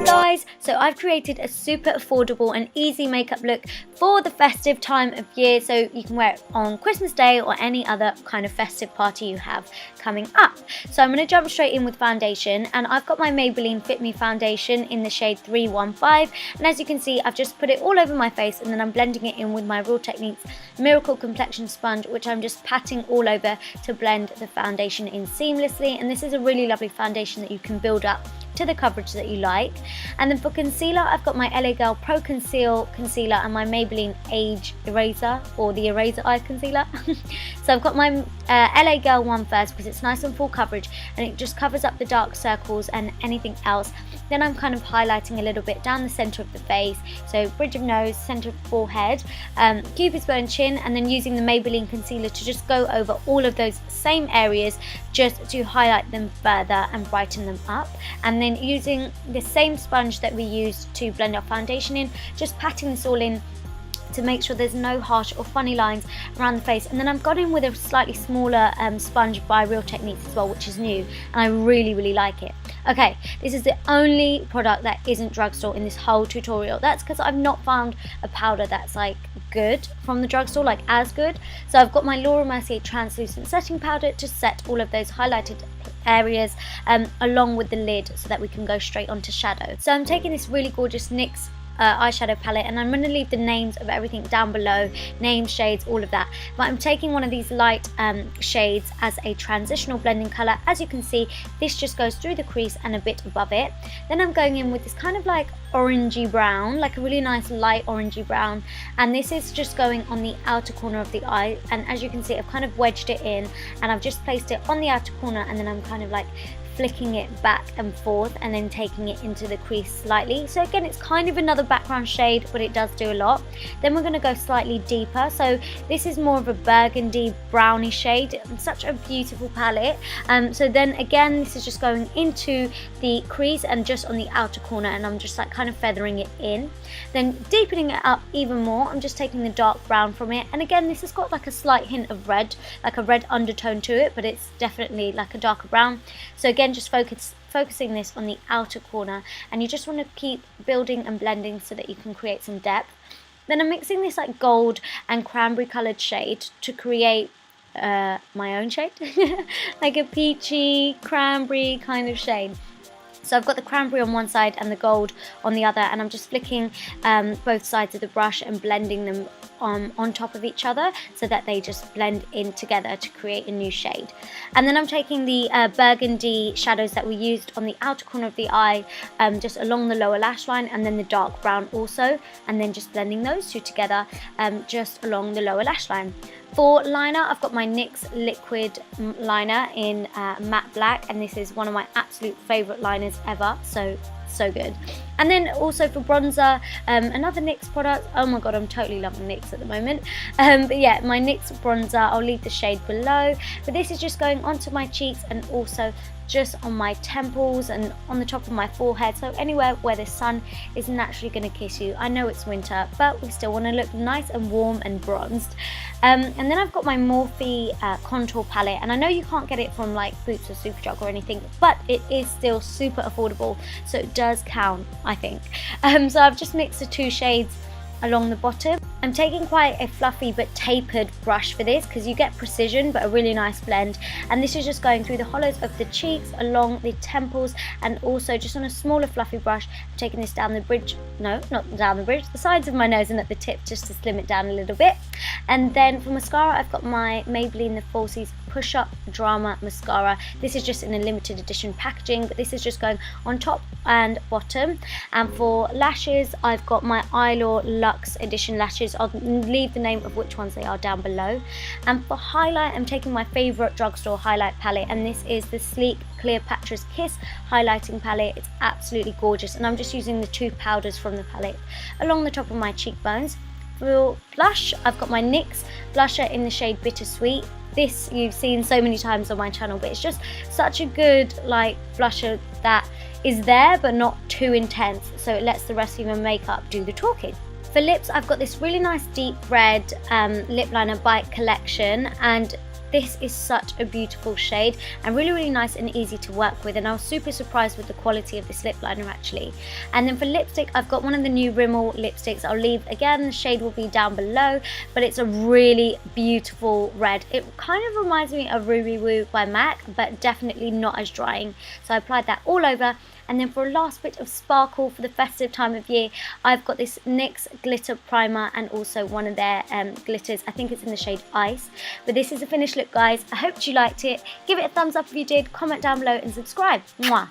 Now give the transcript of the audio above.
Guys, so I've created a super affordable and easy makeup look for the festive time of year, so you can wear it on Christmas Day or any other kind of festive party you have coming up. So I'm going to jump straight in with foundation, and I've got my Maybelline Fit Me foundation in the shade 315, and as you can see, I've just put it all over my face, and then I'm blending it in with my Real Techniques Miracle Complexion Sponge, which I'm just patting all over to blend the foundation in seamlessly. And this is a really lovely foundation that you can build up to the coverage that you like. And then for concealer, I've got my LA Girl Pro Conceal Concealer and my Maybelline Age Eraser, or the Eraser Eye Concealer. So I've got my LA Girl one first because it's nice and full coverage and it just covers up the dark circles and anything else. Then I'm kind of highlighting a little bit down the centre of the face, so bridge of nose, centre of forehead, cupid's bow and chin, and then using the Maybelline concealer to just go over all of those same areas just to highlight them further and brighten them up. And then using the same sponge that we used to blend our foundation in, just patting this all in to make sure there's no harsh or funny lines around the face. And then I've got in with a slightly smaller sponge by Real Techniques as well, which is new, and I really like it. Okay, this is the only product that isn't Drugstore in this whole tutorial. That's because I've not found a powder that's like good from the Drugstore, like as good. So I've got my Laura Mercier translucent setting powder to set all of those highlighted areas along with the lid so that we can go straight onto shadow. So I'm taking this really gorgeous NYX eyeshadow palette, and I'm going to leave the names of everything down below, names, shades, all of that, but I'm taking one of these light shades as a transitional blending colour. As you can see, this just goes through the crease and a bit above it. Then I'm going in with this kind of like orangey brown, like a really nice light orangey brown, and this is just going on the outer corner of the eye. And as you can see, I've kind of wedged it in and I've just placed it on the outer corner, and then I'm kind of like flicking it back and forth and then taking it into the crease slightly. So again, it's kind of another background shade, but it does do a lot. Then we're going to go slightly deeper, so this is more of a burgundy browny shade. It's such a beautiful palette. So then again, this is just going into the crease and just on the outer corner, and I'm just like kind of feathering it in. Then deepening it up even more, I'm just taking the dark brown from it, and again, this has got like a slight hint of red, like a red undertone to it, but it's definitely like a darker brown. So again, just focusing this on the outer corner, and you just want to keep building and blending so that you can create some depth. Then I'm mixing this like gold and cranberry coloured shade to create my own shade, like a peachy cranberry kind of shade. So I've got the cranberry on one side and the gold on the other, and I'm just flicking both sides of the brush and blending them on top of each other so that they just blend in together to create a new shade. And then I'm taking the burgundy shadows that we used on the outer corner of the eye, just along the lower lash line, and then the dark brown also, and then just blending those two together just along the lower lash line. For liner, I've got my NYX liquid liner in matte black, and this is one of my absolute favourite liners ever, so good. And then also for bronzer, another NYX product. Oh my god, I'm totally loving NYX at the moment. But yeah, my NYX bronzer, I'll leave the shade below, but this is just going onto my cheeks and also just on my temples and on the top of my forehead, so anywhere where the sun is naturally going to kiss you. I know it's winter, but we still want to look nice and warm and bronzed. And then I've got my Morphe contour palette, and I know you can't get it from like Boots or Superdrug or anything, but it is still super affordable, so it does count, I think. So I've just mixed the two shades along the bottom. I'm taking quite a fluffy but tapered brush for this because you get precision but a really nice blend, and this is just going through the hollows of the cheeks, along the temples, and also just on a smaller fluffy brush. I'm taking this down the bridge, no, not down the bridge, the sides of my nose and at the tip, just to slim it down a little bit. And then for mascara, I've got my Maybelline The Falsies Push Up Drama Mascara. This is just in a limited edition packaging, but this is just going on top and bottom. And for lashes, I've got my Eyelaw Luxe Edition lashes. I'll leave the name of which ones they are down below. And for highlight, I'm taking my favourite Drugstore highlight palette, and this is the Sleek Cleopatra's Kiss highlighting palette. It's absolutely gorgeous, and I'm just using the two powders from the palette along the top of my cheekbones. For blush, I've got my NYX blusher in the shade Bittersweet. This you've seen so many times on my channel, but it's just such a good like blusher that is there but not too intense, so it lets the rest of your makeup do the talking. For lips, I've got this really nice deep red lip liner by Collection, and this is such a beautiful shade and really nice and easy to work with, and I was super surprised with the quality of this lip liner actually. And then for lipstick, I've got one of the new Rimmel lipsticks. I'll leave, again, the shade will be down below, but it's a really beautiful red. It kind of reminds me of Ruby Woo by MAC, but definitely not as drying. So I applied that all over. And then for a last bit of sparkle for the festive time of year, I've got this NYX glitter primer and also one of their glitters. I think it's in the shade Ice. But this is the finished look, guys. I hope you liked it. Give it a thumbs up if you did, comment down below and subscribe. Mwah!